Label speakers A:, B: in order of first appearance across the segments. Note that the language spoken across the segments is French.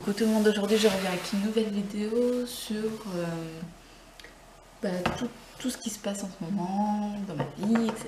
A: Coucou tout le monde, aujourd'hui je reviens avec une nouvelle vidéo sur tout ce qui se passe en ce moment dans ma vie, etc.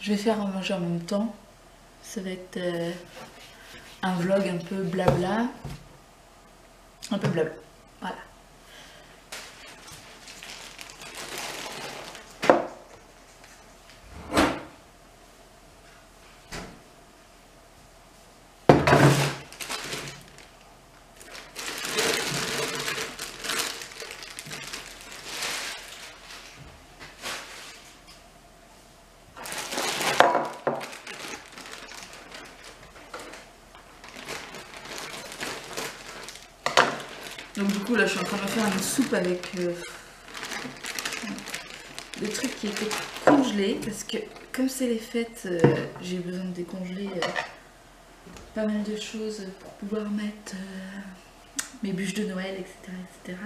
A: Je vais faire un manger en même temps. Ça va être un vlog un peu blabla. Un peu blabla, voilà. Donc du coup là je suis en train de faire une soupe avec des trucs qui étaient congelés parce que comme c'est les fêtes, j'ai besoin de décongeler pas mal de choses pour pouvoir mettre mes bûches de Noël, etc., etc.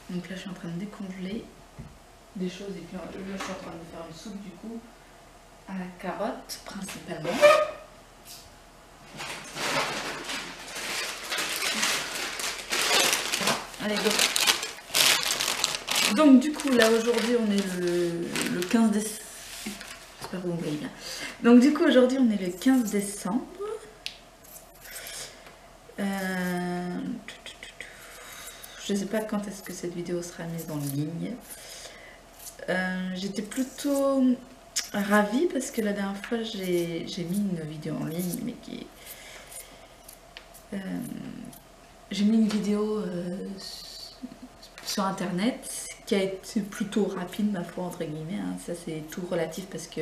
A: Donc là je suis en train de décongeler des choses et puis là je suis en train de faire une soupe du coup à la carotte principalement. Allez, go. Donc du coup là aujourd'hui on est le 15 décembre. J'espère que vous me voyez bien. Donc du coup aujourd'hui on est le 15 décembre. Je sais pas quand est-ce que cette vidéo sera mise en ligne. J'étais plutôt ravie parce que la dernière fois j'ai mis une vidéo en ligne mais qui j'ai mis une vidéo sur internet qui a été plutôt rapide ma foi entre guillemets, hein. Ça c'est tout relatif parce que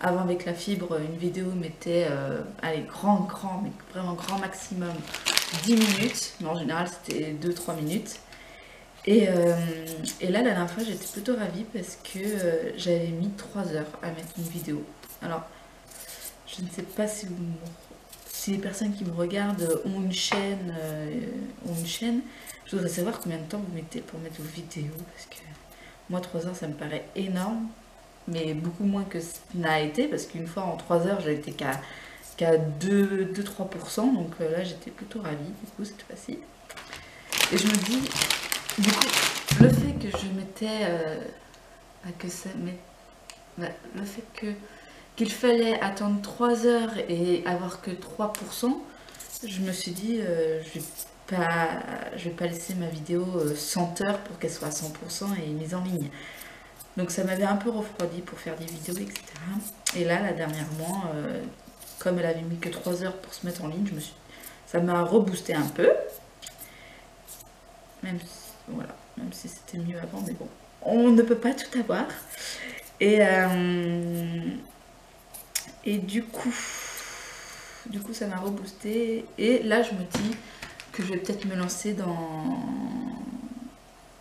A: avant avec la fibre une vidéo mettait allez grand mais vraiment grand maximum 10 minutes, mais en général c'était 2-3 minutes. Et là la dernière fois j'étais plutôt ravie parce que j'avais mis 3 heures à mettre une vidéo. Alors je ne sais pas si les personnes qui me regardent ont une chaîne, je voudrais savoir combien de temps vous mettez pour mettre vos vidéos, parce que moi 3 heures ça me paraît énorme, mais beaucoup moins que ce n'a été, parce qu'une fois en 3 heures j'ai été qu'à 2-3%, donc là j'étais plutôt ravie du coup cette fois-ci. Et je me dis, du coup, le fait que je mettais, le fait qu'il fallait attendre 3 heures et avoir que 3%, je me suis dit je vais pas laisser ma vidéo 100 heures pour qu'elle soit à 100% et mise en ligne. Donc ça m'avait un peu refroidi pour faire des vidéos, etc. Et là, dernièrement, comme elle avait mis que 3 heures pour se mettre en ligne, ça m'a reboosté un peu. Même si c'était mieux avant, mais bon, on ne peut pas tout avoir. Et du coup ça m'a reboosté. Et là je me dis que je vais peut-être me lancer dans...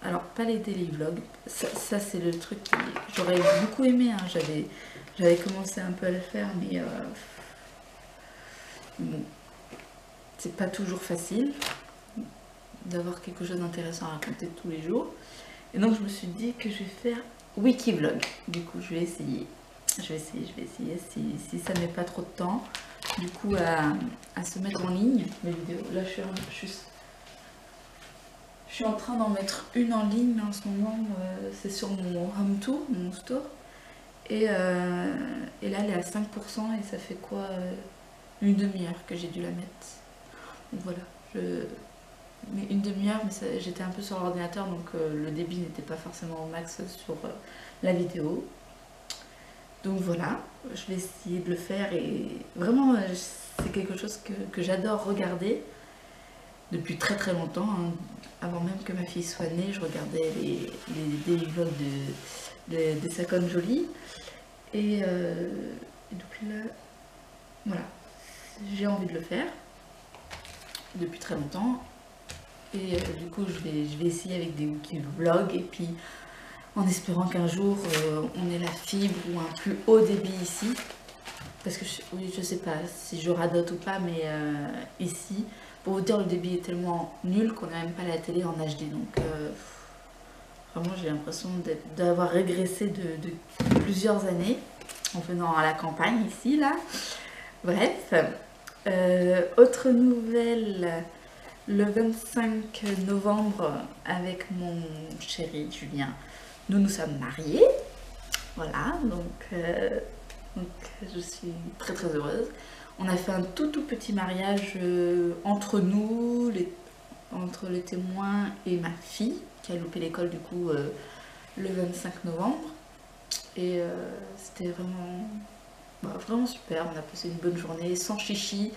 A: Alors pas les daily vlogs, ça c'est le truc que j'aurais beaucoup aimé, hein. J'avais commencé un peu à le faire, mais bon, c'est pas toujours facile d'avoir quelque chose d'intéressant à raconter tous les jours. Et donc je me suis dit que je vais faire Wikivlog. Du coup je vais essayer. Je vais essayer si ça ne met pas trop de temps du coup à se mettre en ligne mes vidéos. Là je suis en train d'en mettre une en ligne, mais en ce moment c'est sur mon home tour, mon store. Et là elle est à 5% et ça fait quoi une demi-heure que j'ai dû la mettre. Donc voilà, mais une demi-heure, mais j'étais un peu sur l'ordinateur donc le débit n'était pas forcément au max sur la vidéo. Donc voilà, je vais essayer de le faire et vraiment c'est quelque chose que j'adore regarder depuis très longtemps, hein. Avant même que ma fille soit née, je regardais les daily vlogs de Saconne Jolie et depuis là, voilà, j'ai envie de le faire depuis très longtemps et du coup je vais essayer avec des Wikivlogs et puis en espérant qu'un jour on ait la fibre ou un plus haut débit ici. Parce que je sais pas si je radote ou pas, mais ici, pour vous dire, le débit est tellement nul qu'on n'a même pas la télé en HD. Donc vraiment j'ai l'impression d'avoir régressé de plusieurs années en venant à la campagne ici, là. Bref, Autre nouvelle, le 25 novembre, avec mon chéri Julien, nous nous sommes mariés. Voilà, donc je suis très très heureuse. On a fait un tout petit mariage entre nous, entre les témoins et ma fille, qui a loupé l'école du coup le 25 novembre. Et c'était vraiment super. On a passé une bonne journée, sans chichi.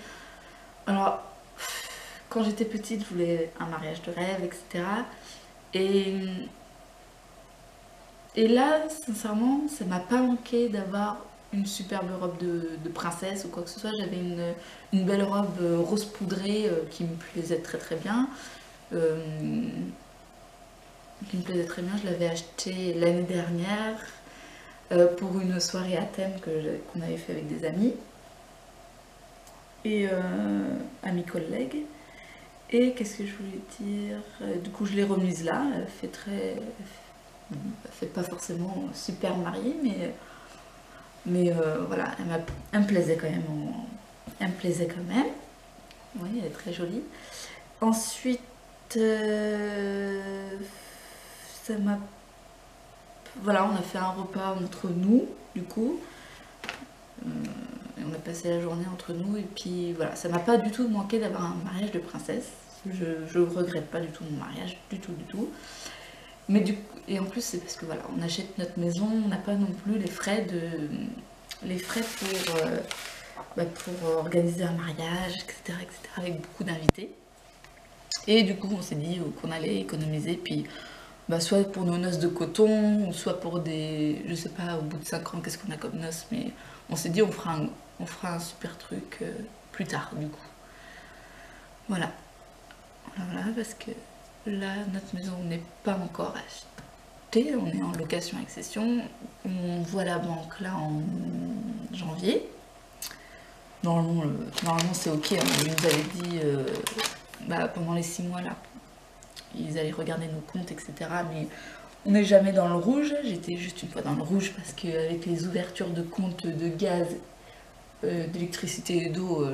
A: Alors, quand j'étais petite, je voulais un mariage de rêve, etc. Et, et là, sincèrement, ça m'a pas manqué d'avoir une superbe robe de princesse ou quoi que ce soit. J'avais une belle robe rose poudrée qui me plaisait très très bien. Euh, je l'avais achetée l'année dernière pour une soirée à thème qu'on avait fait avec des amis et amis collègues. Et qu'est-ce que je voulais dire? Du coup, je l'ai remise là. Elle fait pas forcément super mariée, mais voilà, elle me plaisait quand même. Elle me plaisait quand même. Oui, elle est très jolie. Ensuite, ça m'a. Voilà, on a fait un repas entre nous, du coup. Et on a passé la journée entre nous. Et puis voilà, ça m'a pas du tout manqué d'avoir un mariage de princesse. Je regrette pas du tout mon mariage, du tout. Mais et en plus, c'est parce que voilà, on achète notre maison, on n'a pas non plus les frais pour organiser un mariage, etc., avec beaucoup d'invités. Et du coup, on s'est dit qu'on allait économiser, puis soit pour nos noces de coton, ou soit pour des, je sais pas, au bout de 5 ans, qu'est-ce qu'on a comme noces, mais on s'est dit on fera un super truc plus tard, du coup. Voilà. Voilà, parce que là, notre maison n'est pas encore achetée, on est en location-accession. On voit la banque là en janvier. Normalement c'est ok, hein. Ils nous avaient dit pendant les 6 mois là, ils allaient regarder nos comptes, etc. Mais on n'est jamais dans le rouge. J'étais juste une fois dans le rouge parce qu'avec les ouvertures de comptes de gaz, d'électricité et d'eau,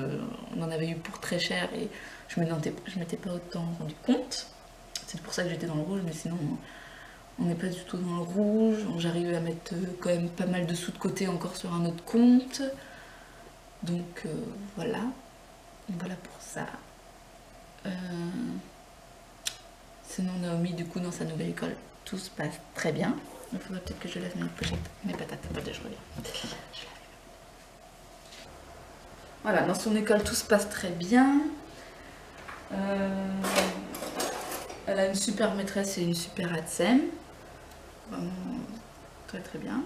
A: on en avait eu pour très cher et je m'étais pas autant rendu compte. C'est pour ça que j'étais dans le rouge, mais sinon on n'est pas du tout dans le rouge. J'arrive à mettre quand même pas mal de sous de côté encore sur un autre compte. Donc voilà. Voilà pour ça. Sinon Naomi, du coup, dans sa nouvelle école, tout se passe très bien. Il faudrait peut-être que je lève mes patates. Attendez, je reviens. Voilà, dans son école, tout se passe très bien. Elle a une super maîtresse et une super ATSEM. Vraiment très très bien.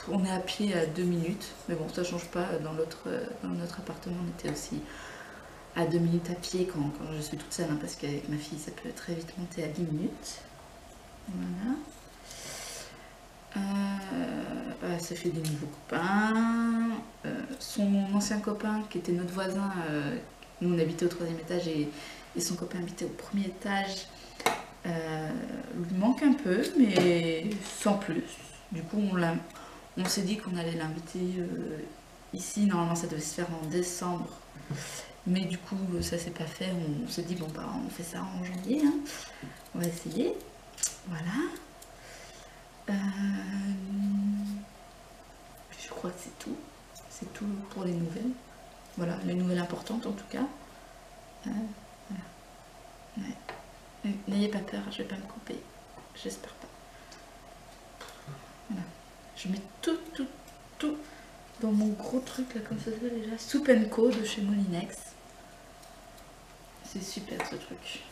A: On est à pied à 2 minutes, mais bon, ça change pas. Dans notre appartement, on était aussi à 2 minutes à pied quand je suis toute seule, hein, parce qu'avec ma fille, ça peut très vite monter à 10 minutes. Voilà. Elle s'est fait des nouveaux copains. Son ancien copain, qui était notre voisin, nous on habitait au 3e étage et son copain habitait au 1er étage, lui manque un peu, mais sans plus. Du coup, on s'est dit qu'on allait l'inviter ici. Normalement, ça devait se faire en décembre. Mais du coup, ça s'est pas fait. On s'est dit, bon, on fait ça en janvier. Hein. On va essayer. Voilà. Je crois que c'est tout. C'est tout pour les nouvelles. Voilà, les nouvelles importantes en tout cas. Voilà. Ouais. N'ayez pas peur, je vais pas me couper. J'espère pas. Voilà. Je mets tout dans mon gros truc là, comme ça déjà. Soup & Co de chez Molinex. C'est super ce truc.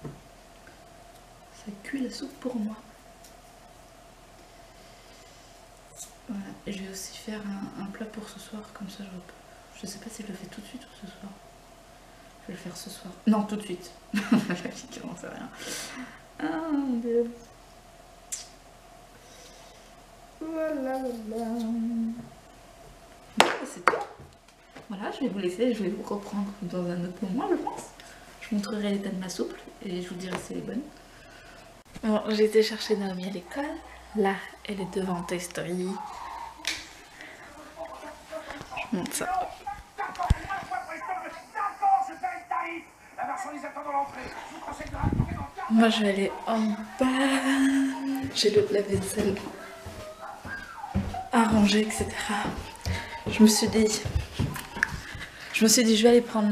A: Ça cuit la soupe pour moi. Voilà. Et je vais aussi faire un plat pour ce soir, comme ça je sais pas si je le fais tout de suite ou ce soir. Je vais le faire ce soir. Non, tout de suite. La fille qui commence à rien. Ah mon dieu. Voilà. C'est tout. Voilà, je vais vous laisser, je vais vous reprendre dans un autre moment, je pense. Je vous montrerai l'état de ma soupe et je vous dirai si elle est bonne. Bon, j'ai été chercher Naomi à l'école. Là, elle est devant Toy Story. montre ça. Moi je vais aller en bas. J'ai le lave-vaisselle arrangé, etc. Je me suis dit je vais aller prendre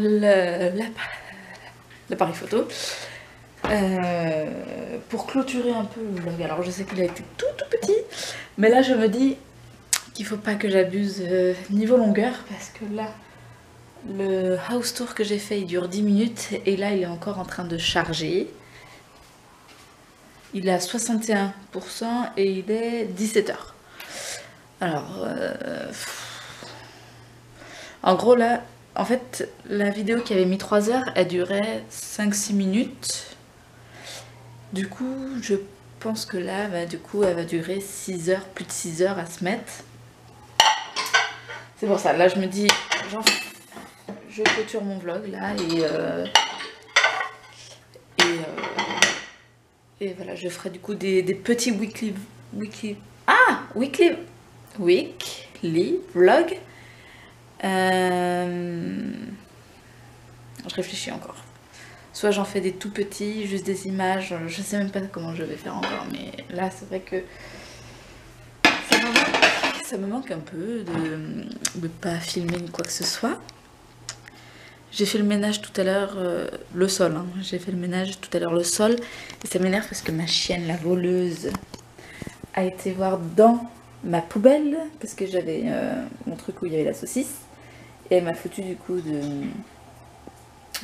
A: l'appareil photo pour clôturer un peu le vlog. Alors je sais qu'il a été tout petit, mais là je me dis qu'il faut pas que j'abuse niveau longueur, parce que là le house tour que j'ai fait il dure 10 minutes et là il est encore en train de charger. Il est à 61% et il est 17h. Alors en gros là, en fait la vidéo qui avait mis 3 heures elle durait 5-6 minutes. Du coup je pense que là bah, du coup elle va durer 6 heures, plus de 6 heures à se mettre. C'est pour ça, là je me dis genre, je clôture mon vlog là et voilà, je ferai du coup des petits weekly vlog. Je réfléchis encore. Soit j'en fais des tout petits, juste des images, je sais même pas comment je vais faire encore, mais là c'est vrai que ça me manque un peu de pas filmer ni quoi que ce soit. J'ai fait le ménage tout à l'heure, le sol, hein. J'ai fait le ménage tout à l'heure le sol et ça m'énerve parce que ma chienne, la voleuse, a été voir dans ma poubelle parce que j'avais mon truc où il y avait la saucisse et elle m'a foutu du coup de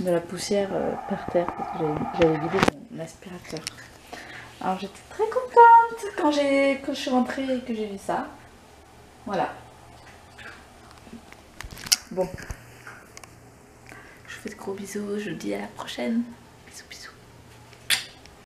A: la poussière par terre parce que j'avais vidé mon aspirateur. Alors j'étais très contente quand je suis rentrée et que j'ai vu ça. Voilà. Bon. Je vous fais de gros bisous, je vous dis à la prochaine. Bisous bisous.